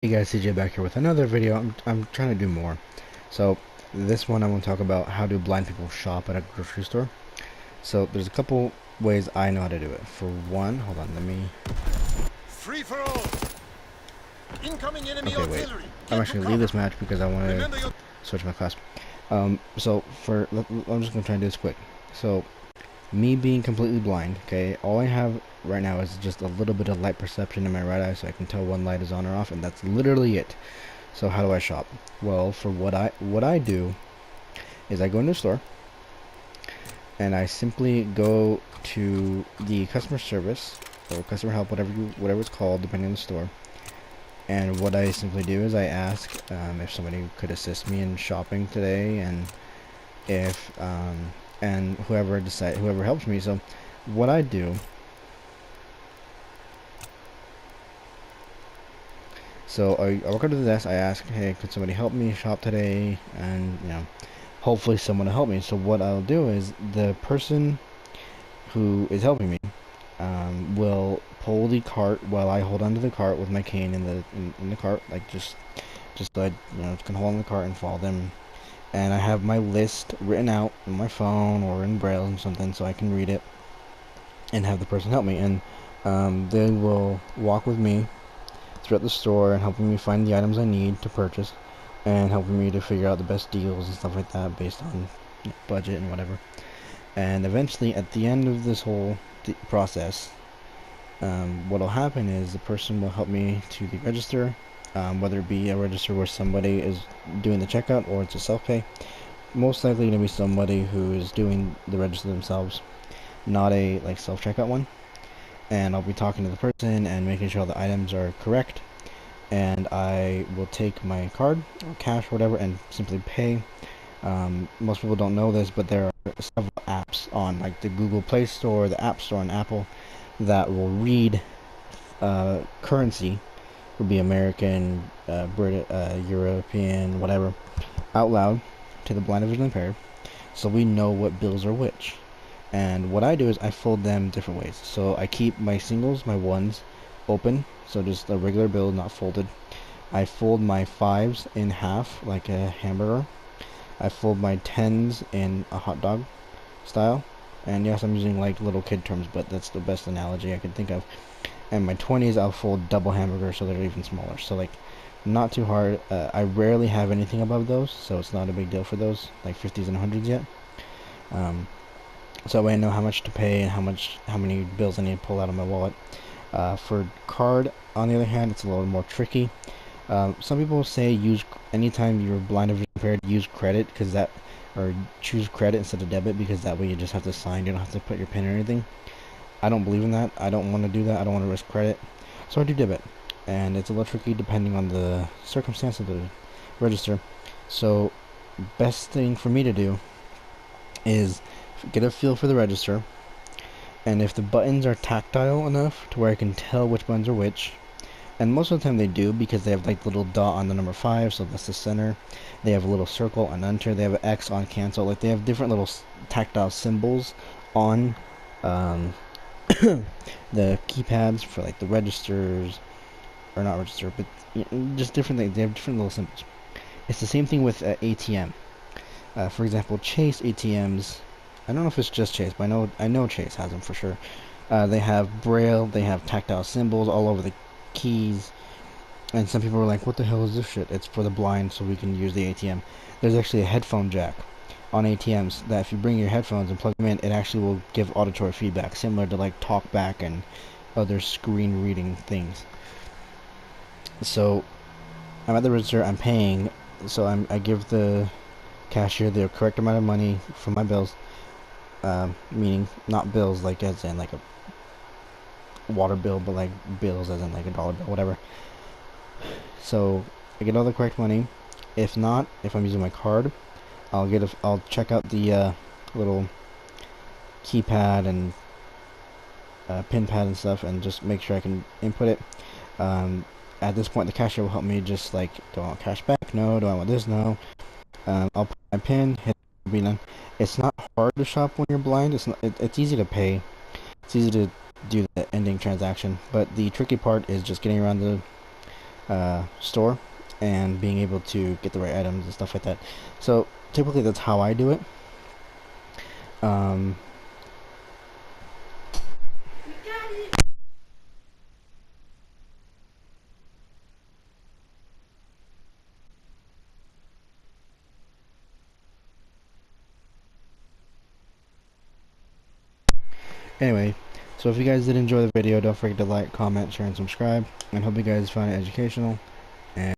Hey guys, CJ back here with another video. I'm trying to do more. So this one I want to talk about how do blind people shop at a grocery store. So there's a couple ways I know how to do it. For one, hold on, let me. Free for all. Incoming enemy Okay, wait. artillery. I'm Get to actually gonna leave cover. this match because I want to Remember your switch my class. So I'm just gonna try and do this quick. So me being completely blind, okay, all I have right now is just a little bit of light perception in my right eye, so I can tell when light is on or off, and that's literally it. So how do I shop? Well, for what I do is I go into a store and I simply go to the customer service or customer help, whatever it's called, depending on the store. And what I simply do is I ask if somebody could assist me in shopping today, and if and whoever helps me. So what I do, so I walk up to the desk, I ask, hey, could somebody help me shop today? And hopefully someone will help me. So what I'll do is the person who is helping me will pull the cart while I hold onto the cart with my cane in the cart, like just so I can hold on the cart and follow them. And I have my list written out on my phone or in braille or something so I can read it and have the person help me. And they will walk with me throughout the store and helping me find the items I need to purchase and helping me to figure out the best deals and stuff like that based on budget and whatever. And eventually, at the end of this whole process, what'll happen is the person will help me to the register, whether it be a register where somebody is doing the checkout or it's a self-pay. Most likely going to be somebody who is doing the register themselves, not a like self-checkout one. And I'll be talking to the person and making sure the items are correct. And I will take my card or cash or whatever and simply pay. Most people don't know this, but there are several apps on like the Google Play Store, the App Store, and Apple that will read currency, would be American, Brit, European, whatever, out loud to the blind and visually impaired, so we know what bills are which. And what I do is I fold them different ways. So I keep my singles, my ones, open, so just a regular bill, not folded. I fold my fives in half, like a hamburger. I fold my tens in a hot dog style. And yes, I'm using like little kid terms, but that's the best analogy I can think of. And my 20s, I'll fold double hamburger so they're even smaller. So like, not too hard. I rarely have anything above those, so it's not a big deal for those, like 50s and 100s yet. Um, so that way I know how much to pay and how many bills I need to pull out of my wallet. For card, on the other hand, it's a little more tricky. Some people say use anytime you're blind or impaired, use credit because that, or choose credit instead of debit because that way you just have to sign. You don't have to put your pin or anything. I don't believe in that. I don't want to do that. I don't want to risk credit, so I do debit, and it's a little tricky depending on the circumstance of the register. So, best thing for me to do is get a feel for the register, and if the buttons are tactile enough to where I can tell which buttons are which, and most of the time they do because they have like the little dot on the number 5, so that's the center. They have a little circle on enter. They have an X on cancel. Like they have different little tactile symbols on um, the keypads for like the registers, or not register, but just different things. They have different little symbols. It's the same thing with ATM. For example, Chase ATMs. I don't know if it's just Chase, but I know Chase has them for sure. They have braille. They have tactile symbols all over the keys. And some people are like, "What the hell is this shit?" It's for the blind, so we can use the ATM. There's actually a headphone jack on ATMs that if you bring your headphones and plug them in, it actually will give auditory feedback, similar to like TalkBack and other screen reading things. So I'm at the register, I'm paying, so I give the cashier the correct amount of money for my bills, meaning not bills like as in like a water bill, but like bills as in like a dollar bill, whatever. So I get all the correct money. If not, if I'm using my card, I'll check out the little keypad and pin pad and stuff, and just make sure I can input it. Um, at this point, the cashier will help me just like, do I want cash back? No. Do I want this? No. I'll put my pin, hit be done. It's not hard to shop when you're blind. It's easy to pay. It's easy to do the ending transaction, but the tricky part is just getting around store and being able to get the right items and stuff like that. So typically that's how I do it. Anyway, so if you guys did enjoy the video, don't forget to like, comment, share, and subscribe. And hope you guys found it educational.